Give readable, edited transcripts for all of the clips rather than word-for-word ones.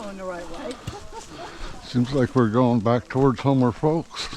going the right way. Seems like we're going back towards Homer Folks.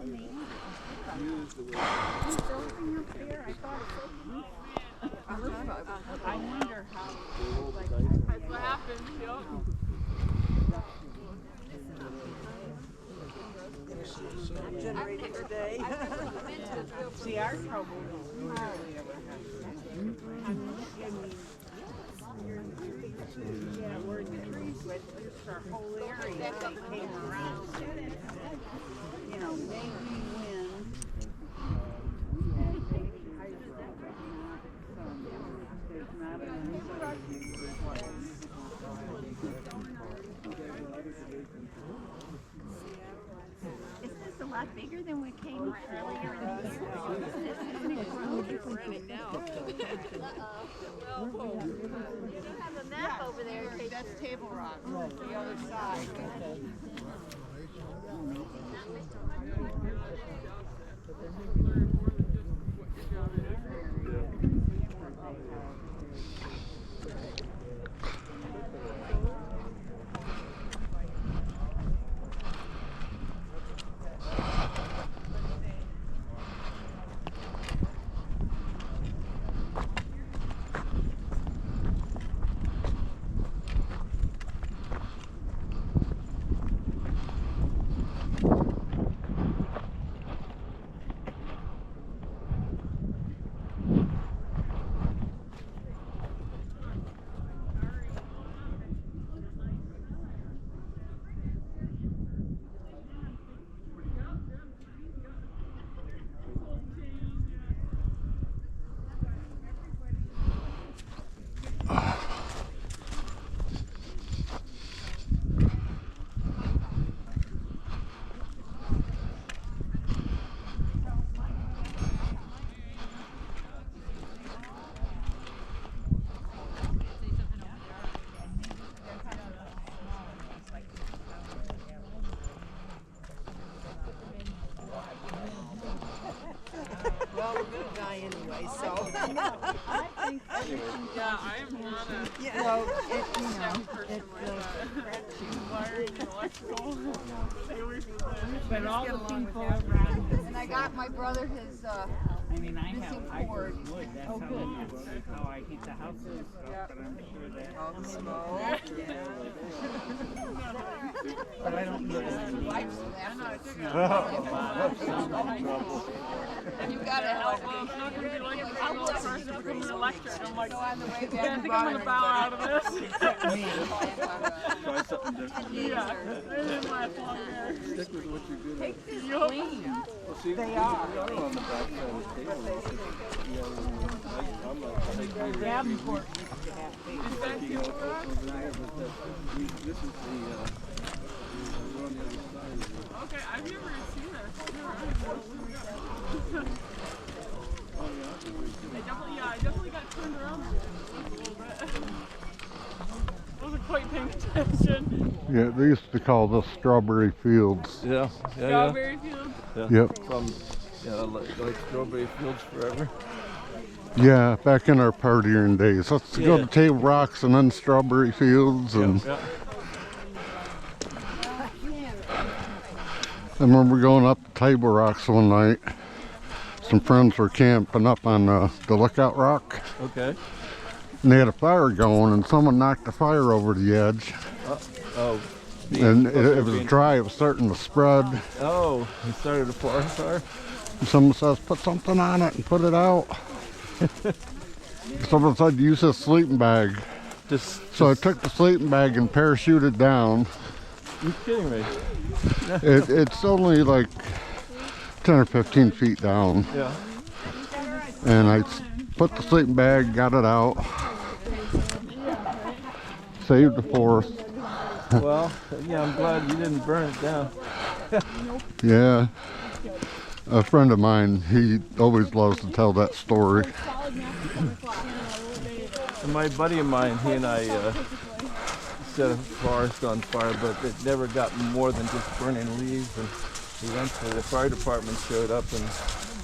I wonder how. That's what happened. Generated today. See, our trouble is we hardly ever have that. Yeah, we're in the trees, but just our whole area, they came around. You know, maybe wind. There's not an Is this a lot bigger than we came earlier in the year? It's running now. You have a map over there. That's Table Rock, the other side. Well, we're gonna die anyway, so. Yeah, I am not a Well, staff person like that. Wiring and electrical. Stay away from that. But all the people around. And I got my brother his I mean, I missing have cord. wood. That's how, how I heat the house and stuff. But I'm sure that. all the smoke. But I don't live in any. And you gotta help Well, it's not going to be like a normal person becomes an electric. I'm like, on the way yeah, I back. think I'm going to bow out of this. Me. Try something different. Yeah, it didn't last long there. Stick with what you're good at. Take this Yup. clean. Well, see, They we are. are on the back side of the table. I'm not taking Davenport used to have Is that you too know, over there, but this is the, we're on the other side of it. Okay, I've never seen this. I definitely got turned around a little bit. I wasn't quite paying attention. Yeah, they used to call this strawberry fields. Yeah, Strawberry field. Yep. From, like strawberry fields forever. Yeah, back in our partying days. Let's go to Table Rocks and then strawberry fields. And Yeah. I remember going up to Table Rocks one night. Some friends were camping up on the Lookout Rock. Okay. And they had a fire going, and someone knocked the fire over the edge. Oh. And it was dry, it was starting to spread. Oh, he started a forest fire? And someone says, put something on it and put it out. Someone said, use a sleeping bag. So I took the sleeping bag and parachuted down. You're kidding me. It's only like 10 or 15 feet down. Yeah. And I put the sleeping bag, got it out. Saved the forest. Well, yeah, I'm glad you didn't burn it down. Yeah. A friend of mine, he always loves to tell that story. And my buddy of mine, he and I set a forest on fire, but it never got more than just burning leaves. And eventually the fire department showed up and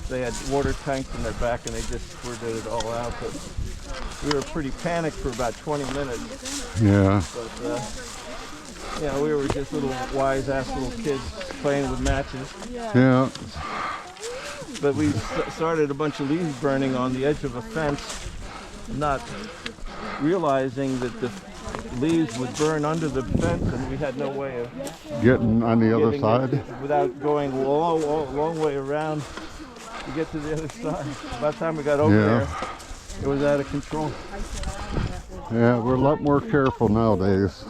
they had water tanks in their back and they just squirted it all out. But we were pretty panicked for about 20 minutes. Yeah. But you know, we were just little wise-ass little kids playing with matches. Yeah. But we started a bunch of leaves burning on the edge of a fence, not realizing that the leaves would burn under the fence, and we had no way of Getting on the other getting side. it without going a long way around to get to the other side. By the time we got over there, it was out of control. Yeah, we're a lot more careful nowadays.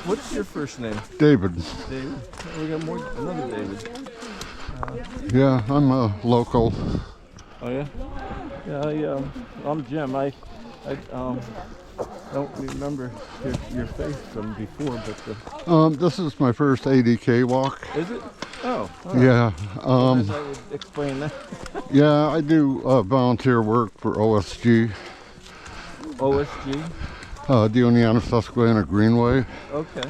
What's your first name? David. David. We got another David. Yeah, I'm a local. Oh yeah. Yeah. I'm Jim. I don't remember your face from before, but This is my first ADK walk. is it? Oh. All right. Yeah. I would explain that. Yeah, I do volunteer work for OSG, OSG. the Oneonta Susquehanna Greenway. Okay.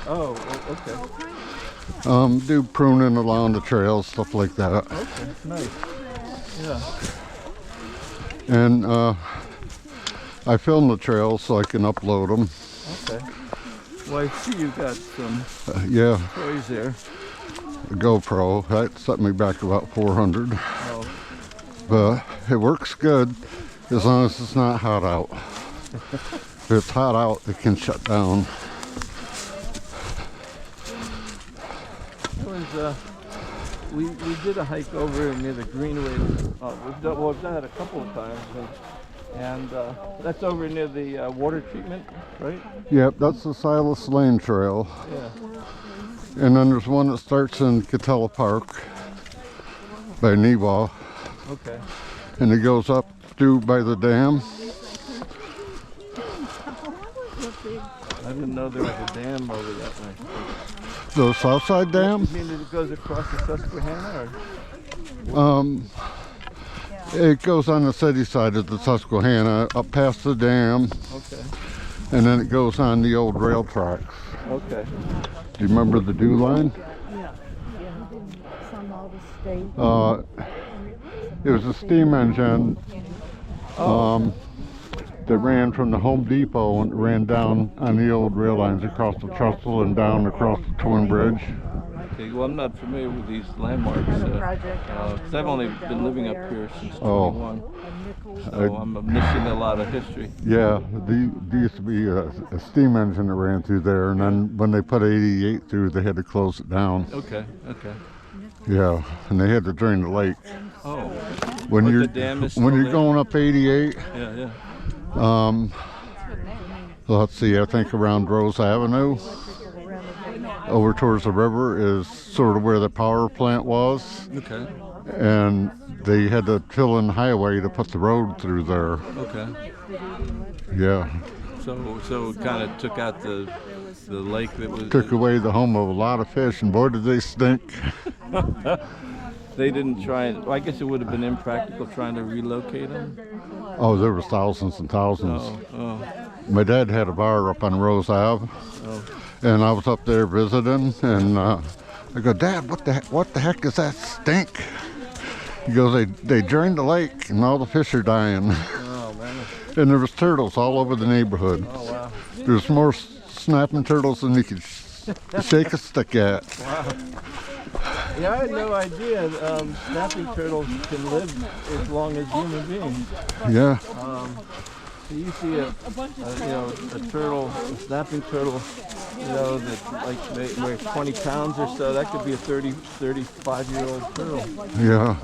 Oh. Okay. Do pruning along the trails, stuff like that. Okay. Nice. Yeah. And I film the trails so I can upload them. Okay. Well, I see you got some Yeah, toys there. a GoPro. That set me back about 400. Oh. But it works good as long as it's not hot out. If it's hot out, it can shut down. It was, we did a hike over near the Greenway. We've done it a couple of times, and that's over near the water treatment, right? Yep, that's the Silas Lane Trail. Yeah. And then there's one that starts in Catella Park by Neebaugh, Okay. and it goes up through by the dam. I didn't know there was a dam over that way. The Southside Dam. You mean that it goes across the Susquehanna, or? It goes on the city side of the Susquehanna, up past the dam, Okay. and then it goes on the old rail tracks. Okay. Do you remember the Dew Line? It was a steam engine that ran from the Home Depot and ran down on the old rail lines across the trestle and down across the Twin Bridge. Okay. Well, I'm not familiar with these landmarks because I've only been living up here since 21, so I'm missing a lot of history. Yeah, there used to be a steam engine that ran through there, and then when they put 88 through, they had to close it down. Okay. Okay. Yeah, and they had to drain the lake. Oh. When But you're the dam is when still you're there? going up 88, Yeah. let's see, I think around Rose Avenue, over towards the river is sort of where the power plant was, Okay. and they had to fill in the highway to put the road through there. Okay. Yeah, So it kind of took out the lake that was. took away the home of a lot of fish, and boy did they stink. They didn't try and. Well, I guess it would have been impractical trying to relocate them. Oh, there was thousands and thousands. Oh. My dad had a bar up on Rose Ave, Oh. and I was up there visiting, and I go, Dad, what the heck is that stink? He goes, they drained the lake, and all the fish are dying. Oh man. And there was turtles all over the neighborhood. Oh wow. There's more snapping turtles than you could shake a stick at. Wow. Yeah, I had no idea snapping turtles can live as long as human beings. Yeah, So you see a turtle, a snapping turtle, that like weighs 20 pounds or so. That could be a 35-year-old turtle. yeah.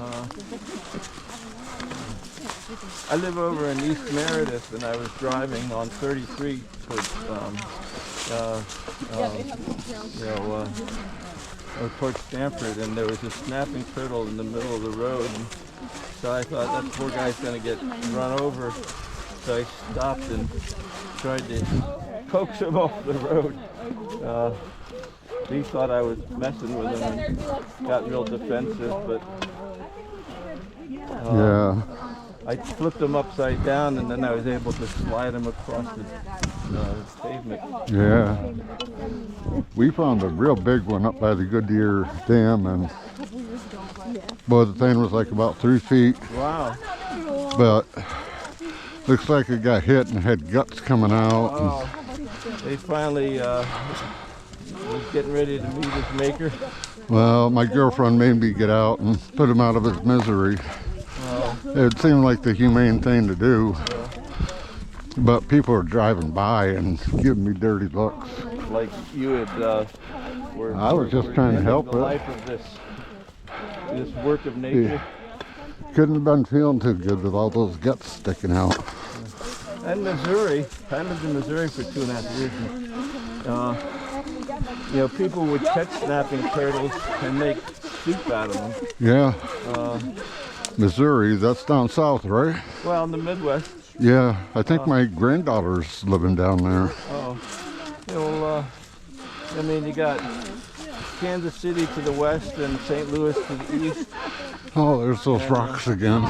I live over in East Meredith, and I was driving on 33 towards, towards Stanford, and there was a snapping turtle in the middle of the road. And so I thought that poor guy's going to get run over. So I stopped and tried to coax him off the road. He thought I was messing with him and got real defensive, but Yeah. I flipped him upside down, and then I was able to slide him across the pavement. Yeah. We found a real big one up by the Goodyear Dam, and boy, the thing was like about 3 feet, Wow. but Looks like it got hit and had guts coming out. Oh, they finally was getting ready to meet his maker. Well, my girlfriend made me get out and put him out of his misery. It seemed like the humane thing to do. But people are driving by and giving me dirty looks. Like you had I was just trying to help the it. life of this work of nature. Couldn't have been feeling too good with all those guts sticking out. And Missouri, I lived in Missouri for 2.5 years. And, you know, people would catch snapping turtles and make soup out of them. Yeah. Missouri, that's down south, right? Well, in the Midwest. Yeah, I think my granddaughter's living down there. Oh, you know, I mean, you got Kansas City to the west and St. Louis to the east. Oh, there's those rocks again.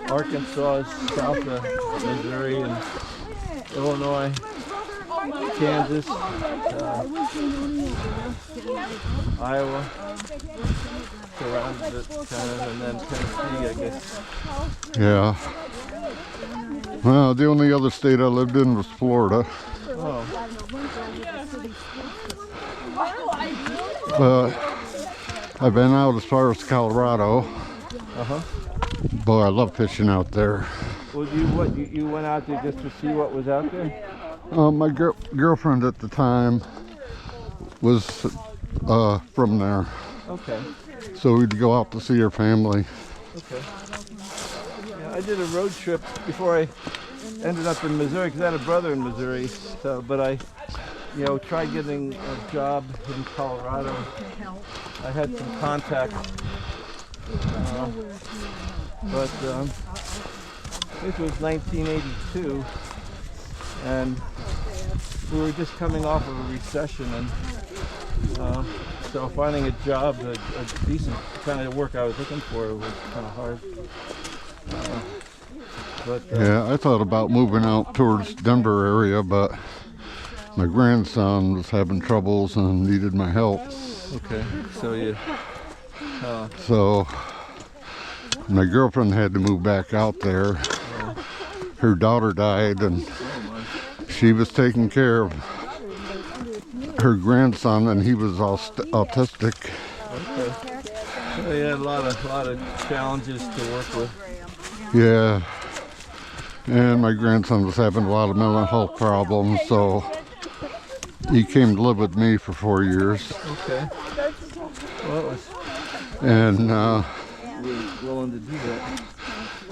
Arkansas is south of Missouri, and Illinois, Kansas, Iowa, surrounded it kind of, and then Tennessee, I guess. Yeah. Well, the only other state I lived in was Florida. Oh, But I've been out as far as Colorado. uh-huh. Boy, I love fishing out there. Well, you went out there just to see what was out there? My girlfriend at the time was from there. Okay. So we'd go out to see her family. Okay. Yeah, I did a road trip before I ended up in Missouri because I had a brother in Missouri. So, but I, you know, tried getting a job in Colorado. I had some contacts, but this was 1982, and we were just coming off of a recession, and so finding a job, a decent kind of work I was looking for was kind of hard. Yeah, I thought about moving out towards Denver area, but my grandson was having troubles and needed my help. Okay, so you. So my girlfriend had to move back out there. Her daughter died, and she was taking care of her grandson, and he was autistic. Okay. So you had a lot of challenges to work with. Yeah, and my grandson was having a lot of mental health problems, so he came to live with me for 4 years. Okay. Well, it was And really willing to do that.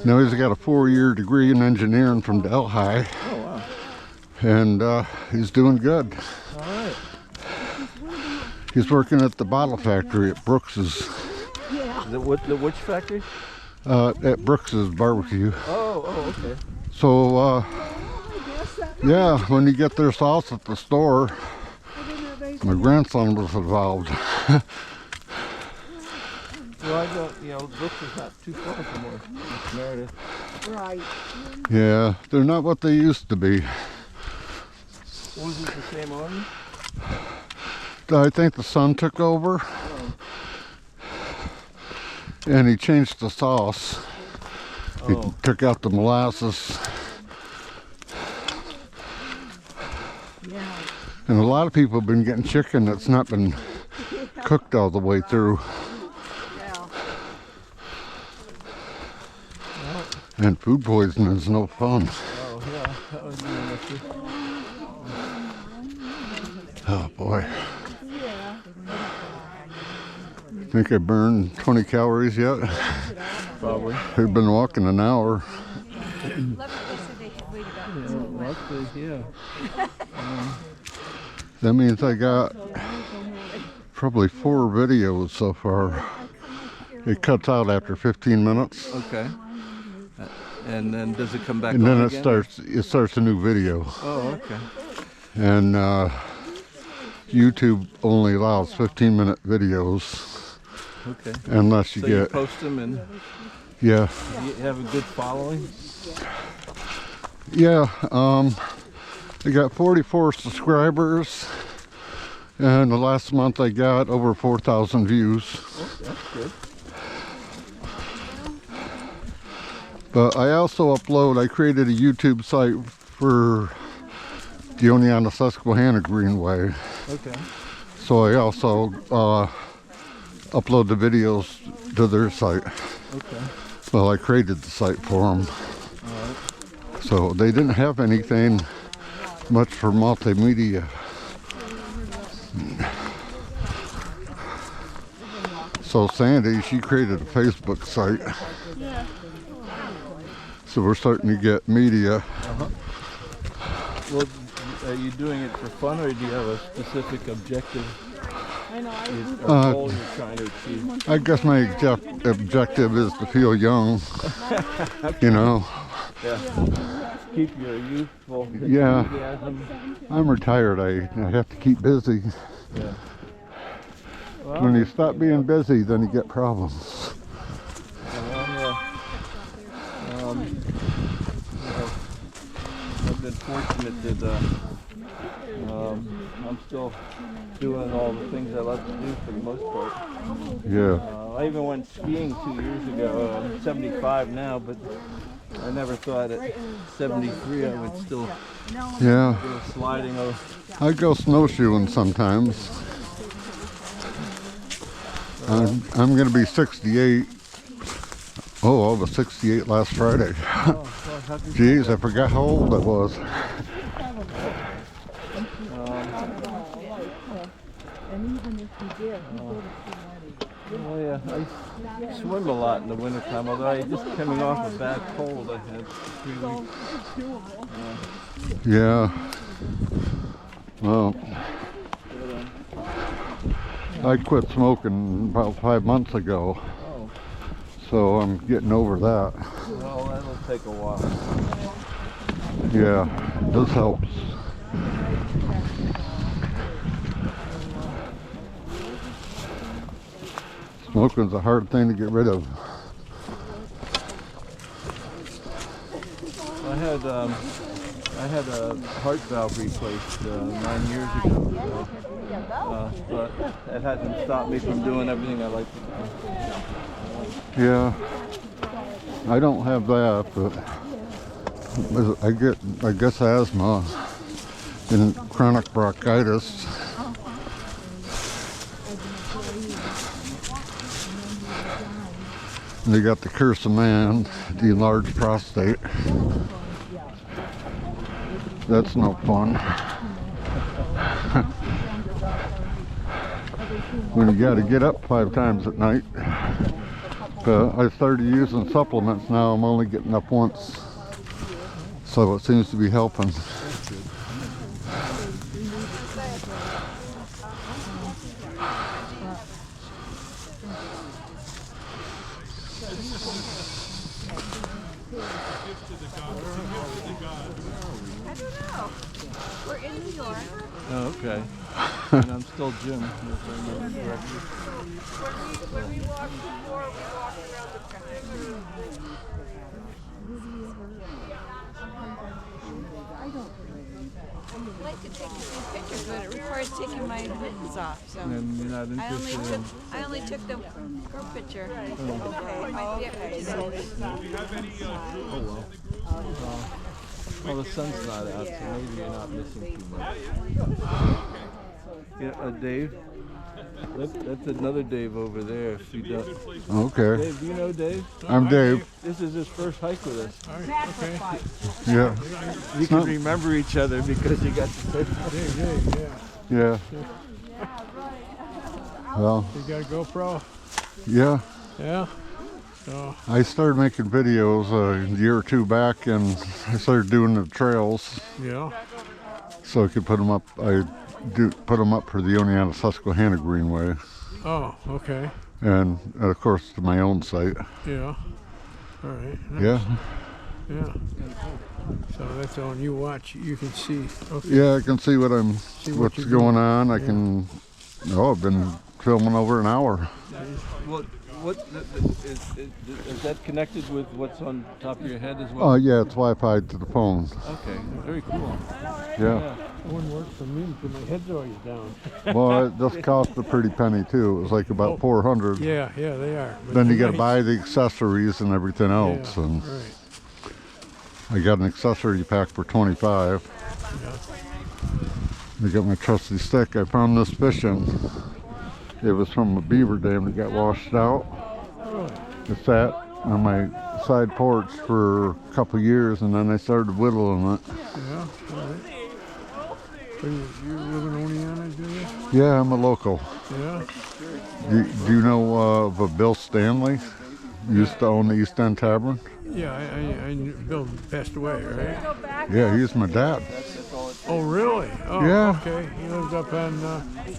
now he's got a 4-year degree in engineering from Delhi, Oh wow. and he's doing good. All right. He's working at the bottle factory at Brooks's. The which factory? At Brooks's barbecue. Oh, okay. So, yeah, when you get their sauce at the store, my grandson was involved. Well, I don't, you know, Brooks is not too far from where Meredith. Right. Yeah, they're not what they used to be. Was it the same owner? I think the son took over, and he changed the sauce. He Oh. took out the molasses. And a lot of people have been getting chicken that's not been cooked all the way through. And food poisoning is no fun. Oh yeah, that would be an issue. Oh boy. Think I burned 20 calories yet? Probably. I've been walking an hour. Yeah. That means I got probably 4 videos so far. It cuts out after 15 minutes. Okay. And then does it come back And on then again? it starts a new video. Oh, okay. And YouTube only allows 15-minute videos Okay. unless you So you get, post them and yeah. you have a good following? Yeah, I got 44 subscribers, and the last month I got over 4,000 views. Oh, that's good. But I also I created a YouTube site for the Oneonta Susquehanna Greenway. Okay. So I also upload the videos to their site. Okay. Well, I created the site for them. So they didn't have anything much for multimedia. So Sandy, she created a Facebook site. So we're starting to get media. Well, are you doing it for fun, or do you have a specific objective or goal you're trying to achieve? I guess my objective is to feel young, you know. Yeah. Keep your youthful Yeah. enthusiasm. I'm retired. I have to keep busy. Yeah. Well, When you stop being busy, then you get problems. I've been fortunate that I'm still doing all the things I love to do for the most part. Yeah. I even went skiing 2 years ago. I'm 75 now, but I never thought at 73 I would still Yeah. go sliding over. I go snowshoeing sometimes. I'm going to be 68. Oh, I was 68 last Friday. Jeez, I forgot how old I was. Oh yeah, I swim a lot in the wintertime, although I just coming off a bad cold I had 3 weeks. Yeah. Well, I quit smoking about 5 months ago. Oh, So I'm getting over that. well, that'll take a while. Yeah, this helps. Smoking's a hard thing to get rid of. I had a heart valve replaced 9 years ago, but it hasn't stopped me from doing everything I like to do. Yeah, I don't have that, but I guess asthma and chronic bronchitis. They got the curse of man, the enlarged prostate. That's no fun. When you got to get up 5 times at night. I started using supplements now. I'm only getting up once. So it seems to be helping. I don't know. We're in New York. Oh, okay. And I'm still Jim. If I remember correctly. When we walked before, we walked around the perimeter. I'd like to take these pictures, but it requires taking my mittens off. So And you're not interested in... I only took the group picture. Okay. Might be able to Oh, well. Well, the sun's not out, so maybe you're not missing too much. Yeah, Dave? That's another Dave over there. If you don't... Okay. Dave, do you know Dave? I'm Dave. This is his first hike with us. Okay. Yeah. You can remember each other because you got the same. Yeah. Well, You got a GoPro? yeah. Yeah. So, I started making videos a year or 2 back, and I started doing the trails yeah. so I could put them up. I put them up for the Oneonta Susquehanna Greenway, Oh, okay. and of course to my own site. Yeah. All right. Yeah. Yeah. So that's on you watch. You can see. Okay. Yeah, I can see what what's you're going doing. on. I Yeah. can. Oh, I've been filming over an hour. What is that connected with what's on top of your head as well? Yeah, it's Wi-Fi to the phone. Okay, very cool. Yeah. It wouldn't work for me because my head's always down. Well, it just cost a pretty penny too. It was like about $400. Yeah, they are. But Then you they're got to nice. buy the accessories and everything else, Yeah, and right. I got an accessory pack for 25. I got my trusty stick. I found this fishing. It was from a beaver dam that got washed out. It sat on my side porch for a couple years, and then I started whittling it. Yeah, all right. So you live in Oneonta, do you? Yeah, I'm a local. Yeah. Do you know of a Bill Stanley? Used to own the East End Tavern? Yeah, I knew Bill passed away, right? Yeah, he's my dad. Oh, really? Oh, Yeah. okay. He lived up on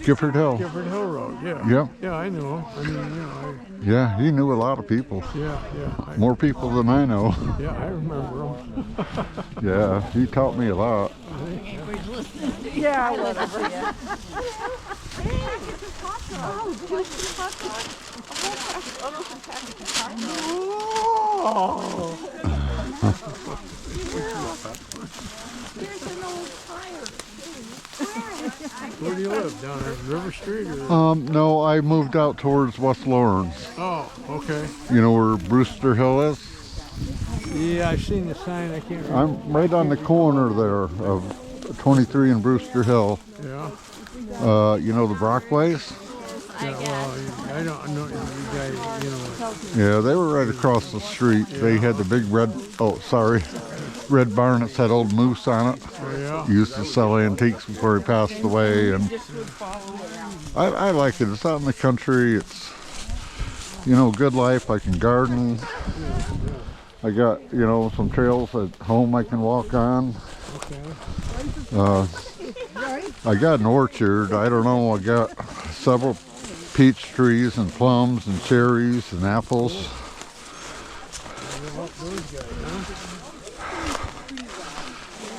Gifford Hill. Gifford Hill Road, yeah. Yep. Yeah, I know him. I mean, you know, Yeah, he knew a lot of people. yeah. More people than I know. Yeah, I remember him. Yeah, he taught me a lot. Yeah, whatever. Where do you live? Down at River Street? Or? No, I moved out towards West Lawrence. Oh, okay. You know where Brewster Hill is? Yeah, I've seen the sign. I can't remember. I'm right on the corner there of 23 and Brewster Hill. Yeah. You know the Brockways? Yeah, well, I don't know. You guys, you know. Yeah, they were right across the street. Yeah. They had the big red barn that had old moose on it. Oh, yeah. He used to sell antiques before he passed away, and I like it. It's out in the country. It's, you know, good life. I can garden. I got, you know, some trails at home I can walk on. I got an orchard. I don't know. I got several peach trees and plums and cherries and apples.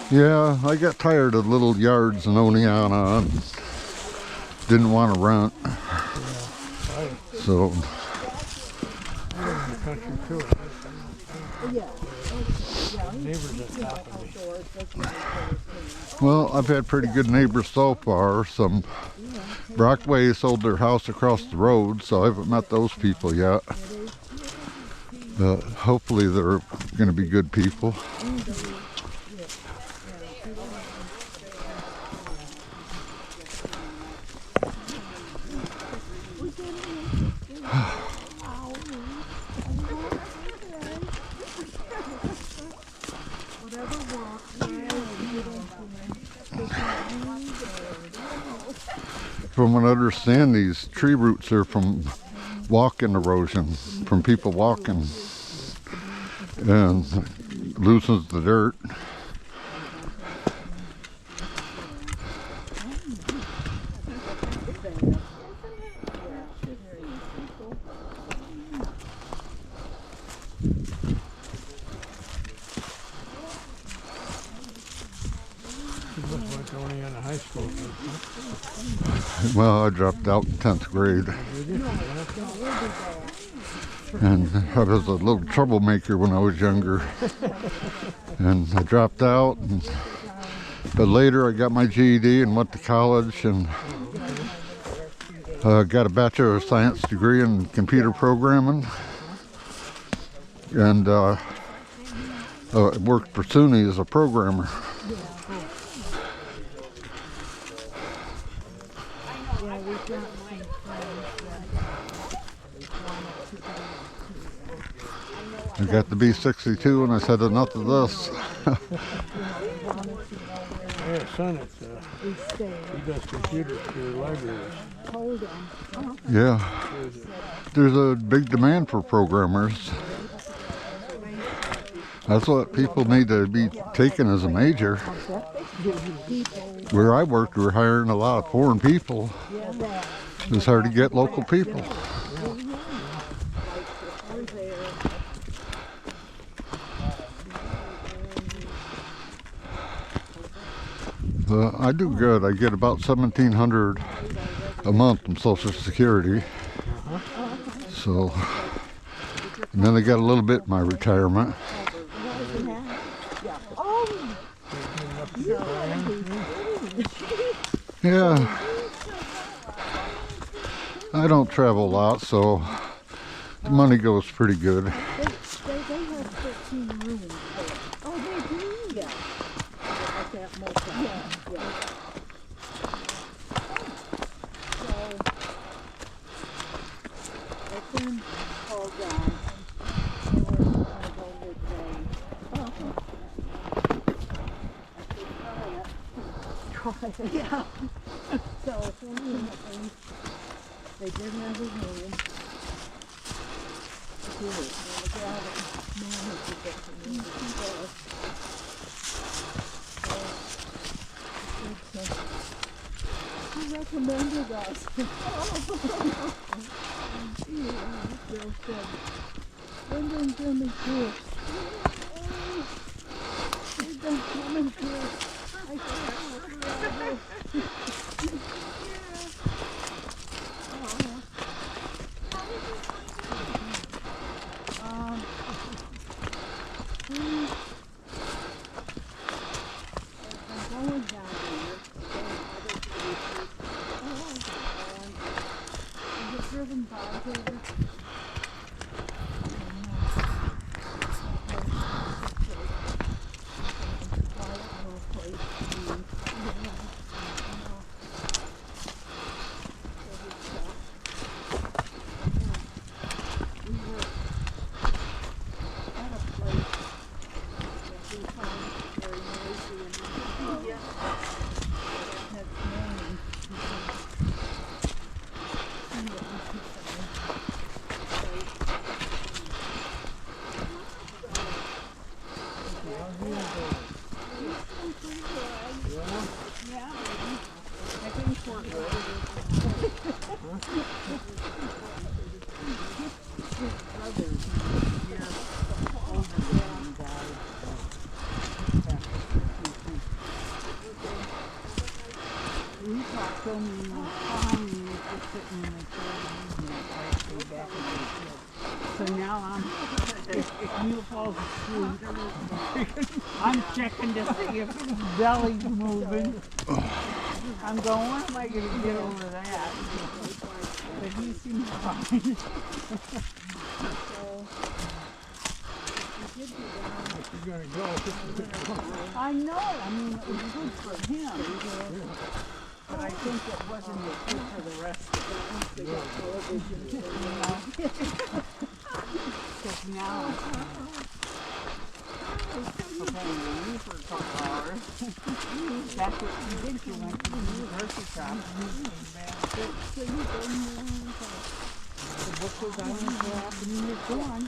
Yeah, I got tired of little yards in Oneonta and didn't want to rent. So. Well, I've had pretty good neighbors so far. Some Brockway sold their house across the road, so I haven't met those people yet. Hopefully they're going to be good people. From what I understand, these tree roots are from walking erosion, from people walking, and loosens the dirt. High school. Well, I dropped out in 10th grade. And I was a little troublemaker when I was younger. And I dropped out. But later I got my GED and went to college and got a Bachelor of Science degree in computer programming. And worked for SUNY as a programmer. I got to be 62 and I said enough of this. I had a son that he does computers for libraries. Yeah, there's a big demand for programmers. That's what people need to be taking as a major. Where I worked, we were hiring a lot of foreign people. It was hard to get local people. I do good. I get about $1,700 a month from Social Security. So, and then I got a little bit in my retirement. Yeah. I don't travel a lot, so the money goes pretty good. Yeah. So, they didn't have his name. He recommended us. Bill said, Linda and Jimmy too. We've been coming here. I said, going down here, other places. And we get driven by here. So now I'm Mule falls asleep. I'm checking to see if his belly's moving. I'm going, when am I going to get over that? But he seems fine. You're gonna go. I know, I mean, it was good for him. But I think it wasn't as good for the rest of us. Because now, okay, you for a couple hours. That's what you did. You went to the university shop. So you the book was on his lap and he was gone.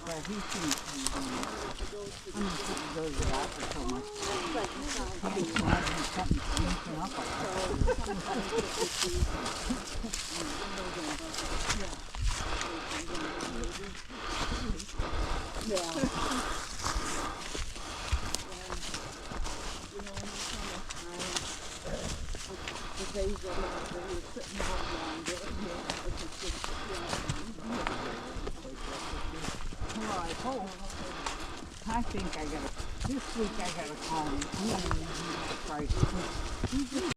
Well, he seems to be I'm going to go to the doctor so much. I think something sneaking up like I think I gotta, this week I gotta call him. He